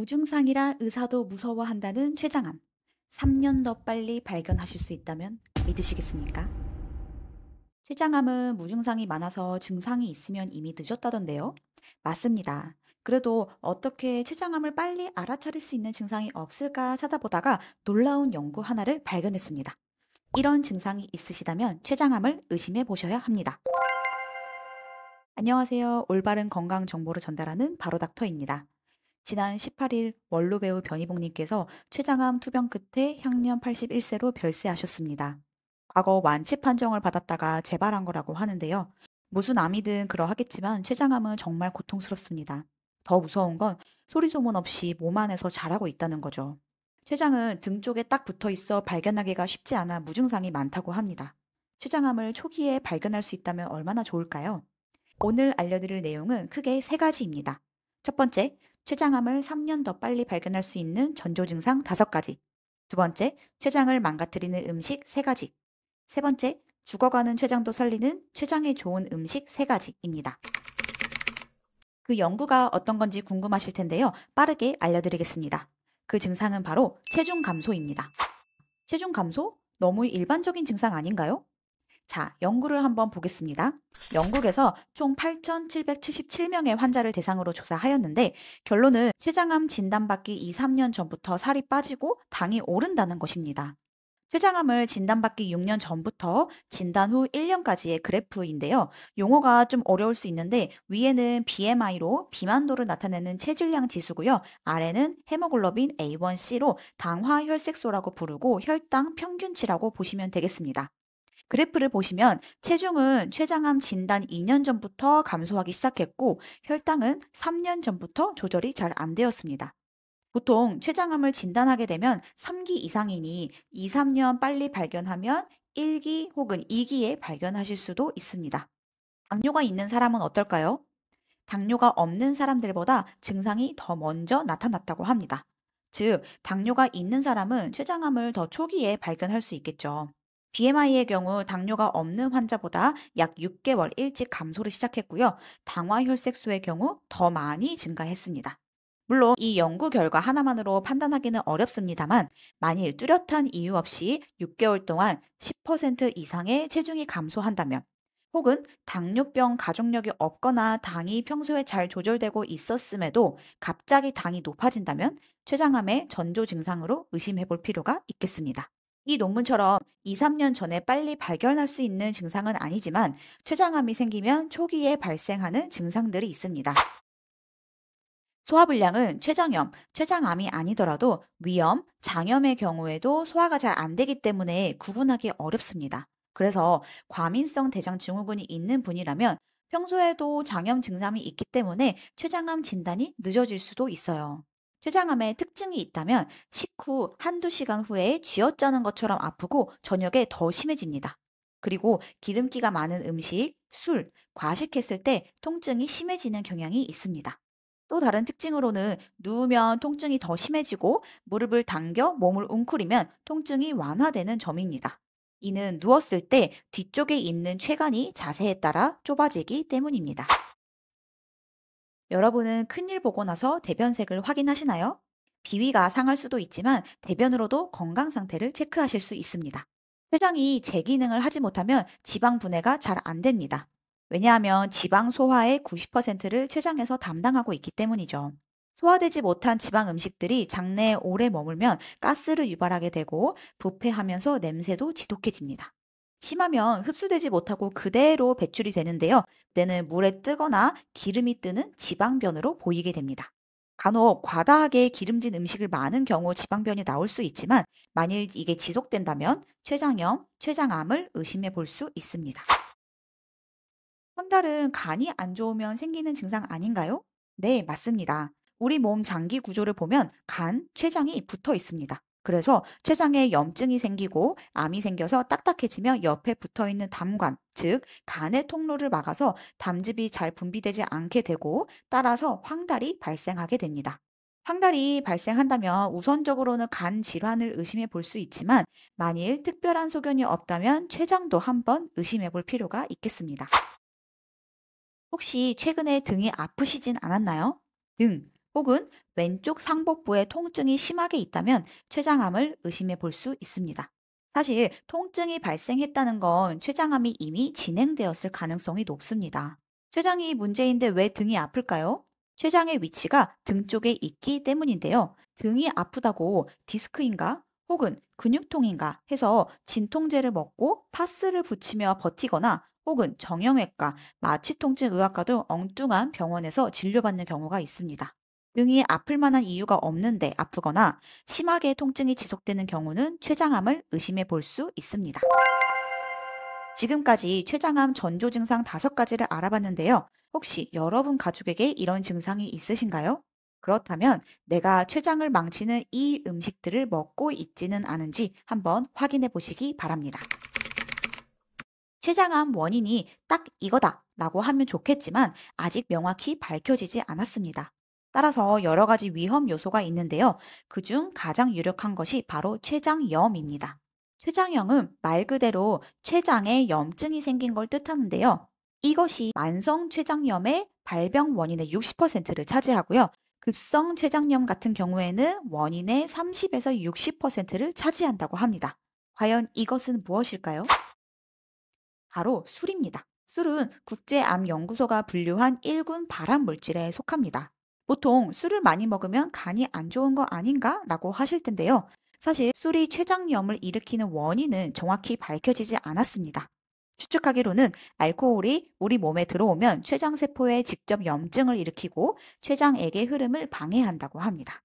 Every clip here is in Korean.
무증상이라 의사도 무서워한다는 췌장암. 3년 더 빨리 발견하실 수 있다면 믿으시겠습니까? 췌장암은 무증상이 많아서 증상이 있으면 이미 늦었다던데요. 맞습니다. 그래도 어떻게 췌장암을 빨리 알아차릴 수 있는 증상이 없을까 찾아보다가 놀라운 연구 하나를 발견했습니다. 이런 증상이 있으시다면 췌장암을 의심해 보셔야 합니다. 안녕하세요. 올바른 건강 정보를 전달하는 바로닥터입니다. 지난 18일 원로 배우 변희봉님께서 췌장암 투병 끝에 향년 81세로 별세하셨습니다. 과거 완치 판정을 받았다가 재발한 거라고 하는데요. 무슨 암이든 그러하겠지만 췌장암은 정말 고통스럽습니다. 더 무서운 건 소리 소문 없이 몸 안에서 자라고 있다는 거죠. 췌장은 등 쪽에 딱 붙어 있어 발견하기가 쉽지 않아 무증상이 많다고 합니다. 췌장암을 초기에 발견할 수 있다면 얼마나 좋을까요? 오늘 알려드릴 내용은 크게 세 가지입니다. 첫 번째, 췌장암을 3년 더 빨리 발견할 수 있는 전조 증상 5가지. 두 번째, 췌장을 망가뜨리는 음식 3가지. 세 번째, 죽어가는 췌장도 살리는 췌장에 좋은 음식 3가지입니다. 그 연구가 어떤 건지 궁금하실 텐데요. 빠르게 알려드리겠습니다. 그 증상은 바로 체중 감소입니다. 체중 감소? 너무 일반적인 증상 아닌가요? 자, 연구를 한번 보겠습니다. 영국에서 총 8,777명의 환자를 대상으로 조사하였는데 결론은 췌장암 진단받기 2, 3년 전부터 살이 빠지고 당이 오른다는 것입니다. 췌장암을 진단받기 6년 전부터 진단 후 1년까지의 그래프인데요. 용어가 좀 어려울 수 있는데 위에는 BMI로 비만도를 나타내는 체질량 지수고요. 아래는 헤모글로빈 A1C로 당화 혈색소라고 부르고 혈당 평균치라고 보시면 되겠습니다. 그래프를 보시면 체중은 췌장암 진단 2년 전부터 감소하기 시작했고 혈당은 3년 전부터 조절이 잘 안 되었습니다. 보통 췌장암을 진단하게 되면 3기 이상이니 2, 3년 빨리 발견하면 1기 혹은 2기에 발견하실 수도 있습니다. 당뇨가 있는 사람은 어떨까요? 당뇨가 없는 사람들보다 증상이 더 먼저 나타났다고 합니다. 즉, 당뇨가 있는 사람은 췌장암을 더 초기에 발견할 수 있겠죠. BMI의 경우 당뇨가 없는 환자보다 약 6개월 일찍 감소를 시작했고요. 당화혈색소의 경우 더 많이 증가했습니다. 물론 이 연구 결과 하나만으로 판단하기는 어렵습니다만 만일 뚜렷한 이유 없이 6개월 동안 10% 이상의 체중이 감소한다면 혹은 당뇨병 가족력이 없거나 당이 평소에 잘 조절되고 있었음에도 갑자기 당이 높아진다면 췌장암의 전조 증상으로 의심해 볼 필요가 있겠습니다. 이 논문처럼 2, 3년 전에 빨리 발견할 수 있는 증상은 아니지만 췌장암이 생기면 초기에 발생하는 증상들이 있습니다. 소화불량은 췌장염, 췌장암이 아니더라도 위염, 장염의 경우에도 소화가 잘 안 되기 때문에 구분하기 어렵습니다. 그래서 과민성 대장 증후군이 있는 분이라면 평소에도 장염 증상이 있기 때문에 췌장암 진단이 늦어질 수도 있어요. 췌장암의 특징이 있다면 식후 한두 시간 후에 쥐어짜는 것처럼 아프고 저녁에 더 심해집니다. 그리고 기름기가 많은 음식, 술, 과식했을 때 통증이 심해지는 경향이 있습니다. 또 다른 특징으로는 누우면 통증이 더 심해지고 무릎을 당겨 몸을 웅크리면 통증이 완화되는 점입니다. 이는 누웠을 때 뒤쪽에 있는 췌관이 자세에 따라 좁아지기 때문입니다. 여러분은 큰일 보고 나서 대변색을 확인하시나요? 비위가 상할 수도 있지만 대변으로도 건강 상태를 체크하실 수 있습니다. 췌장이 제 기능을 하지 못하면 지방 분해가 잘 안 됩니다. 왜냐하면 지방 소화의 90%를 췌장에서 담당하고 있기 때문이죠. 소화되지 못한 지방 음식들이 장내에 오래 머물면 가스를 유발하게 되고 부패하면서 냄새도 지독해집니다. 심하면 흡수되지 못하고 그대로 배출이 되는데요. 때는 물에 뜨거나 기름이 뜨는 지방변으로 보이게 됩니다. 간혹 과다하게 기름진 음식을 많은 경우 지방변이 나올 수 있지만 만일 이게 지속된다면 췌장염, 췌장암을 의심해 볼 수 있습니다. 헌달은 간이 안 좋으면 생기는 증상 아닌가요? 네, 맞습니다. 우리 몸 장기 구조를 보면 간, 췌장이 붙어 있습니다. 그래서 췌장에 염증이 생기고 암이 생겨서 딱딱해지며 옆에 붙어 있는 담관, 즉 간의 통로를 막아서 담즙이 잘 분비되지 않게 되고 따라서 황달이 발생하게 됩니다. 황달이 발생한다면 우선적으로는 간 질환을 의심해 볼 수 있지만 만일 특별한 소견이 없다면 췌장도 한번 의심해 볼 필요가 있겠습니다. 혹시 최근에 등이 아프시진 않았나요? 등, 혹은 왼쪽 상복부에 통증이 심하게 있다면 췌장암을 의심해 볼 수 있습니다. 사실 통증이 발생했다는 건 췌장암이 이미 진행되었을 가능성이 높습니다. 췌장이 문제인데 왜 등이 아플까요? 췌장의 위치가 등 쪽에 있기 때문인데요. 등이 아프다고 디스크인가? 혹은 근육통인가 해서 진통제를 먹고 파스를 붙이며 버티거나 혹은 정형외과, 마취통증 의학과 등 엉뚱한 병원에서 진료받는 경우가 있습니다. 등이 아플 만한 이유가 없는데 아프거나 심하게 통증이 지속되는 경우는 췌장암을 의심해 볼 수 있습니다. 지금까지 췌장암 전조 증상 5가지를 알아봤는데요. 혹시 여러분 가족에게 이런 증상이 있으신가요? 그렇다면 내가 췌장을 망치는 이 음식들을 먹고 있지는 않은지 한번 확인해 보시기 바랍니다. 췌장암 원인이 딱 이거다 라고 하면 좋겠지만 아직 명확히 밝혀지지 않았습니다. 따라서 여러 가지 위험 요소가 있는데요. 그중 가장 유력한 것이 바로 췌장염입니다. 췌장염은 말 그대로 췌장에 염증이 생긴 걸 뜻하는데요. 이것이 만성 췌장염의 발병 원인의 60%를 차지하고요. 급성 췌장염 같은 경우에는 원인의 30에서 60%를 차지한다고 합니다. 과연 이것은 무엇일까요? 바로 술입니다. 술은 국제암연구소가 분류한 1군 발암 물질에 속합니다. 보통 술을 많이 먹으면 간이 안 좋은 거 아닌가? 라고 하실 텐데요. 사실 술이 췌장염을 일으키는 원인은 정확히 밝혀지지 않았습니다. 추측하기로는 알코올이 우리 몸에 들어오면 췌장세포에 직접 염증을 일으키고 췌장액의 흐름을 방해한다고 합니다.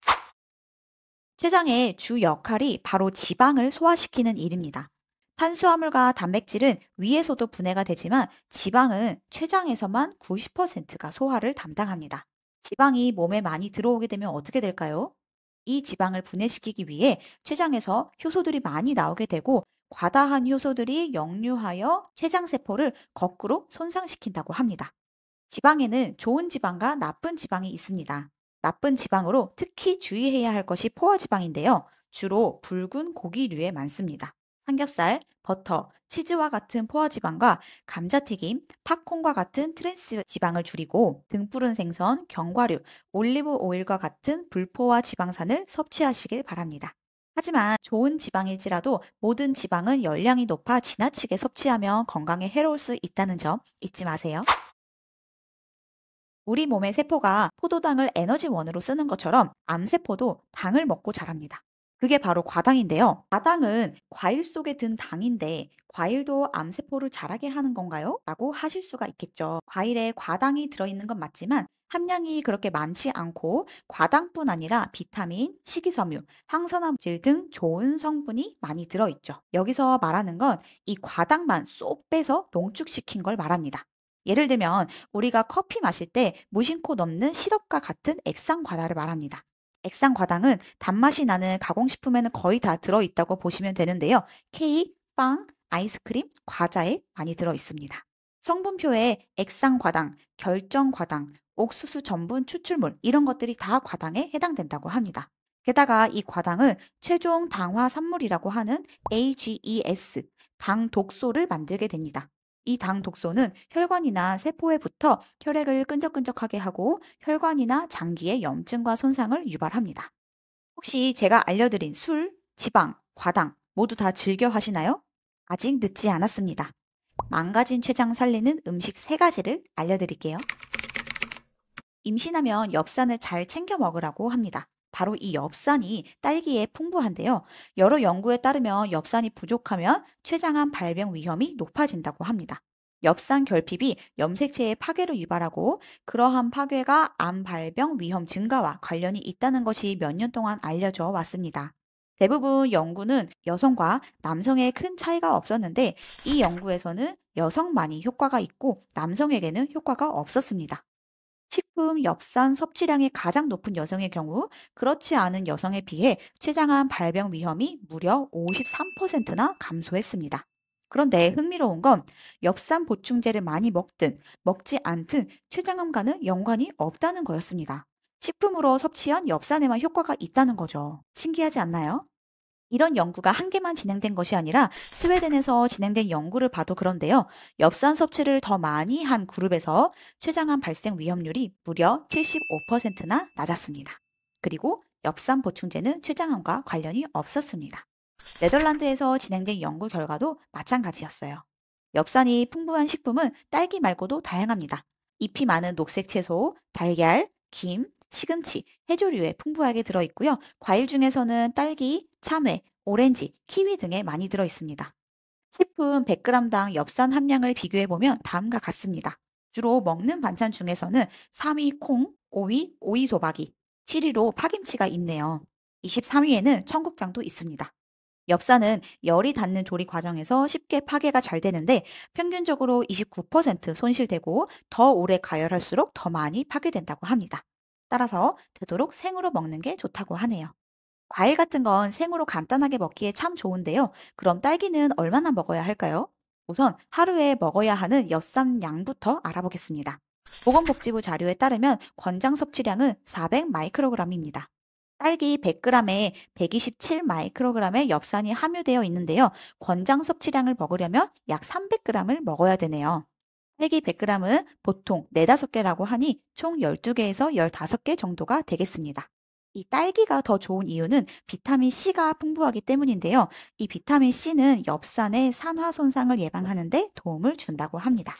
췌장의 주 역할이 바로 지방을 소화시키는 일입니다. 탄수화물과 단백질은 위에서도 분해가 되지만 지방은 췌장에서만 90%가 소화를 담당합니다. 지방이 몸에 많이 들어오게 되면 어떻게 될까요? 이 지방을 분해시키기 위해 췌장에서 효소들이 많이 나오게 되고 과다한 효소들이 역류하여 췌장세포를 거꾸로 손상시킨다고 합니다. 지방에는 좋은 지방과 나쁜 지방이 있습니다. 나쁜 지방으로 특히 주의해야 할 것이 포화지방인데요. 주로 붉은 고기류에 많습니다. 삼겹살, 버터, 치즈와 같은 포화지방과 감자튀김, 팝콘과 같은 트랜스 지방을 줄이고 등푸른 생선, 견과류, 올리브 오일과 같은 불포화 지방산을 섭취하시길 바랍니다. 하지만 좋은 지방일지라도 모든 지방은 열량이 높아 지나치게 섭취하면 건강에 해로울 수 있다는 점 잊지 마세요. 우리 몸의 세포가 포도당을 에너지원으로 쓰는 것처럼 암세포도 당을 먹고 자랍니다. 그게 바로 과당인데요. 과당은 과일 속에 든 당인데 과일도 암세포를 자라게 하는 건가요? 라고 하실 수가 있겠죠. 과일에 과당이 들어있는 건 맞지만 함량이 그렇게 많지 않고 과당뿐 아니라 비타민, 식이섬유, 항산화질 등 좋은 성분이 많이 들어있죠. 여기서 말하는 건 이 과당만 쏙 빼서 농축시킨 걸 말합니다. 예를 들면 우리가 커피 마실 때 무심코 넣는 시럽과 같은 액상과다를 말합니다. 액상과당은 단맛이 나는 가공식품에는 거의 다 들어있다고 보시면 되는데요. 케이크, 빵, 아이스크림, 과자에 많이 들어있습니다. 성분표에 액상과당, 결정과당, 옥수수 전분 추출물 이런 것들이 다 과당에 해당된다고 합니다. 게다가 이 과당은 최종 당화 산물이라고 하는 AGES, 당 독소를 만들게 됩니다. 이 당 독소는 혈관이나 세포에 붙어 혈액을 끈적끈적하게 하고 혈관이나 장기의 염증과 손상을 유발합니다. 혹시 제가 알려드린 술, 지방, 과당 모두 다 즐겨 하시나요? 아직 늦지 않았습니다. 망가진 췌장 살리는 음식 3가지를 알려드릴게요. 임신하면 엽산을 잘 챙겨 먹으라고 합니다. 바로 이 엽산이 딸기에 풍부한데요. 여러 연구에 따르면 엽산이 부족하면 췌장암 발병 위험이 높아진다고 합니다. 엽산 결핍이 염색체의 파괴를 유발하고 그러한 파괴가 암 발병 위험 증가와 관련이 있다는 것이 몇 년 동안 알려져 왔습니다. 대부분 연구는 여성과 남성의 큰 차이가 없었는데 이 연구에서는 여성만이 효과가 있고 남성에게는 효과가 없었습니다. 식품 엽산 섭취량이 가장 높은 여성의 경우 그렇지 않은 여성에 비해 췌장암 발병 위험이 무려 53%나 감소했습니다. 그런데 흥미로운 건 엽산 보충제를 많이 먹든 먹지 않든 췌장암과는 연관이 없다는 거였습니다. 식품으로 섭취한 엽산에만 효과가 있다는 거죠. 신기하지 않나요? 이런 연구가 한 개만 진행된 것이 아니라 스웨덴에서 진행된 연구를 봐도 그런데요. 엽산 섭취를 더 많이 한 그룹에서 췌장암 발생 위험률이 무려 75%나 낮았습니다. 그리고 엽산 보충제는 췌장암과 관련이 없었습니다. 네덜란드에서 진행된 연구 결과도 마찬가지였어요. 엽산이 풍부한 식품은 딸기 말고도 다양합니다. 잎이 많은 녹색 채소, 달걀, 김, 시금치, 해조류에 풍부하게 들어있고요. 과일 중에서는 딸기, 참외, 오렌지, 키위 등에 많이 들어있습니다. 식품 100g당 엽산 함량을 비교해보면 다음과 같습니다. 주로 먹는 반찬 중에서는 3위 콩, 5위 오이소박이, 7위로 파김치가 있네요. 23위에는 청국장도 있습니다. 엽산은 열이 닿는 조리 과정에서 쉽게 파괴가 잘 되는데 평균적으로 29% 손실되고 더 오래 가열할수록 더 많이 파괴된다고 합니다. 따라서 되도록 생으로 먹는 게 좋다고 하네요. 과일 같은 건 생으로 간단하게 먹기에 참 좋은데요. 그럼 딸기는 얼마나 먹어야 할까요? 우선 하루에 먹어야 하는 엽산 양부터 알아보겠습니다. 보건복지부 자료에 따르면 권장 섭취량은 400 마이크로그램입니다. 딸기 100g에 127 마이크로그램의 엽산이 함유되어 있는데요. 권장 섭취량을 먹으려면 약 300g을 먹어야 되네요. 딸기 100g은 보통 4, 5개라고 하니 총 12개에서 15개 정도가 되겠습니다. 이 딸기가 더 좋은 이유는 비타민 C가 풍부하기 때문인데요. 이 비타민 C는 엽산의 산화 손상을 예방하는 데 도움을 준다고 합니다.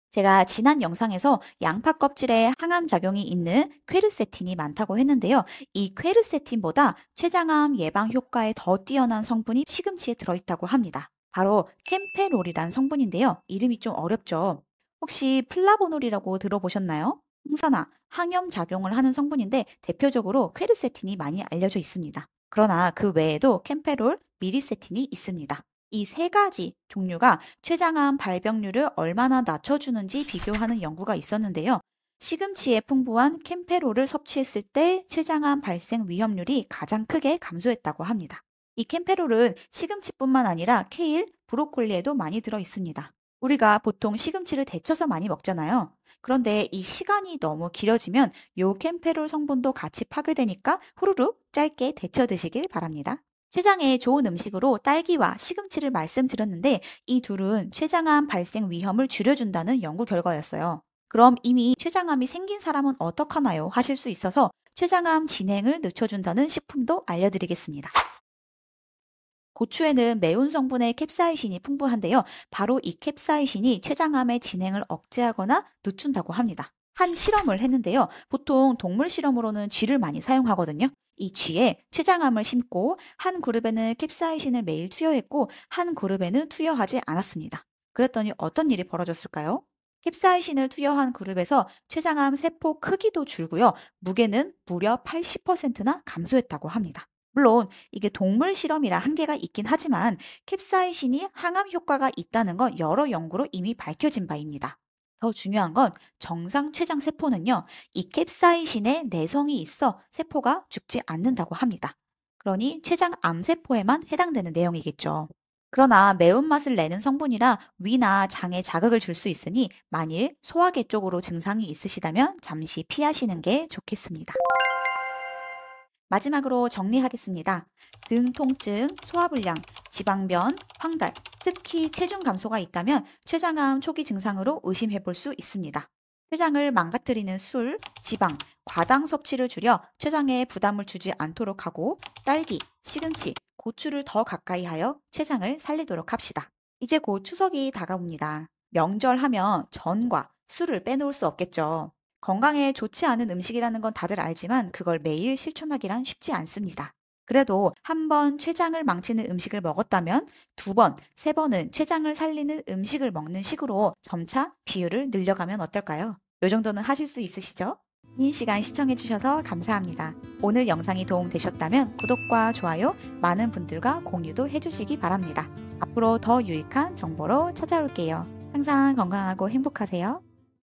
제가 지난 영상에서 양파 껍질에 항암 작용이 있는 퀘르세틴이 많다고 했는데요. 이 퀘르세틴보다 췌장암 예방 효과에 더 뛰어난 성분이 시금치에 들어있다고 합니다. 바로 캠페롤이란 성분인데요. 이름이 좀 어렵죠. 혹시 플라보놀이라고 들어보셨나요? 항산화, 항염 작용을 하는 성분인데 대표적으로 퀘르세틴이 많이 알려져 있습니다. 그러나 그 외에도 캠페롤, 미리세틴이 있습니다. 이 세 가지 종류가 췌장암 발병률을 얼마나 낮춰주는지 비교하는 연구가 있었는데요. 시금치에 풍부한 캠페롤을 섭취했을 때 췌장암 발생 위험률이 가장 크게 감소했다고 합니다. 이 캠페롤은 시금치뿐만 아니라 케일, 브로콜리에도 많이 들어 있습니다. 우리가 보통 시금치를 데쳐서 많이 먹잖아요. 그런데 이 시간이 너무 길어지면 요 캠페롤 성분도 같이 파괴되니까 후루룩 짧게 데쳐 드시길 바랍니다. 췌장에 좋은 음식으로 딸기와 시금치를 말씀드렸는데 이 둘은 췌장암 발생 위험을 줄여준다는 연구 결과였어요. 그럼 이미 췌장암이 생긴 사람은 어떡하나요? 하실 수 있어서 췌장암 진행을 늦춰준다는 식품도 알려드리겠습니다. 고추에는 매운 성분의 캡사이신이 풍부한데요. 바로 이 캡사이신이 췌장암의 진행을 억제하거나 늦춘다고 합니다. 한 실험을 했는데요. 보통 동물 실험으로는 쥐를 많이 사용하거든요. 이 쥐에 췌장암을 심고 한 그룹에는 캡사이신을 매일 투여했고 한 그룹에는 투여하지 않았습니다. 그랬더니 어떤 일이 벌어졌을까요? 캡사이신을 투여한 그룹에서 췌장암 세포 크기도 줄고요. 무게는 무려 80%나 감소했다고 합니다. 물론 이게 동물 실험이라 한계가 있긴 하지만 캡사이신이 항암 효과가 있다는 건 여러 연구로 이미 밝혀진 바입니다. 더 중요한 건 정상 췌장 세포는요, 이 캡사이신에 내성이 있어 세포가 죽지 않는다고 합니다. 그러니 췌장 암세포에만 해당되는 내용이겠죠. 그러나 매운맛을 내는 성분이라 위나 장에 자극을 줄 수 있으니 만일 소화계 쪽으로 증상이 있으시다면 잠시 피하시는 게 좋겠습니다. 마지막으로 정리하겠습니다. 등 통증, 소화불량, 지방변, 황달, 특히 체중 감소가 있다면 췌장암 초기 증상으로 의심해 볼 수 있습니다. 췌장을 망가뜨리는 술, 지방, 과당 섭취를 줄여 췌장에 부담을 주지 않도록 하고 딸기, 시금치, 고추를 더 가까이 하여 췌장을 살리도록 합시다. 이제 곧 추석이 다가옵니다. 명절하면 전과 술을 빼놓을 수 없겠죠. 건강에 좋지 않은 음식이라는 건 다들 알지만 그걸 매일 실천하기란 쉽지 않습니다. 그래도 한 번 췌장을 망치는 음식을 먹었다면 두 번, 세 번은 췌장을 살리는 음식을 먹는 식으로 점차 비율을 늘려가면 어떨까요? 요 정도는 하실 수 있으시죠? 긴 시간 시청해주셔서 감사합니다. 오늘 영상이 도움되셨다면 구독과 좋아요, 많은 분들과 공유도 해주시기 바랍니다. 앞으로 더 유익한 정보로 찾아올게요. 항상 건강하고 행복하세요.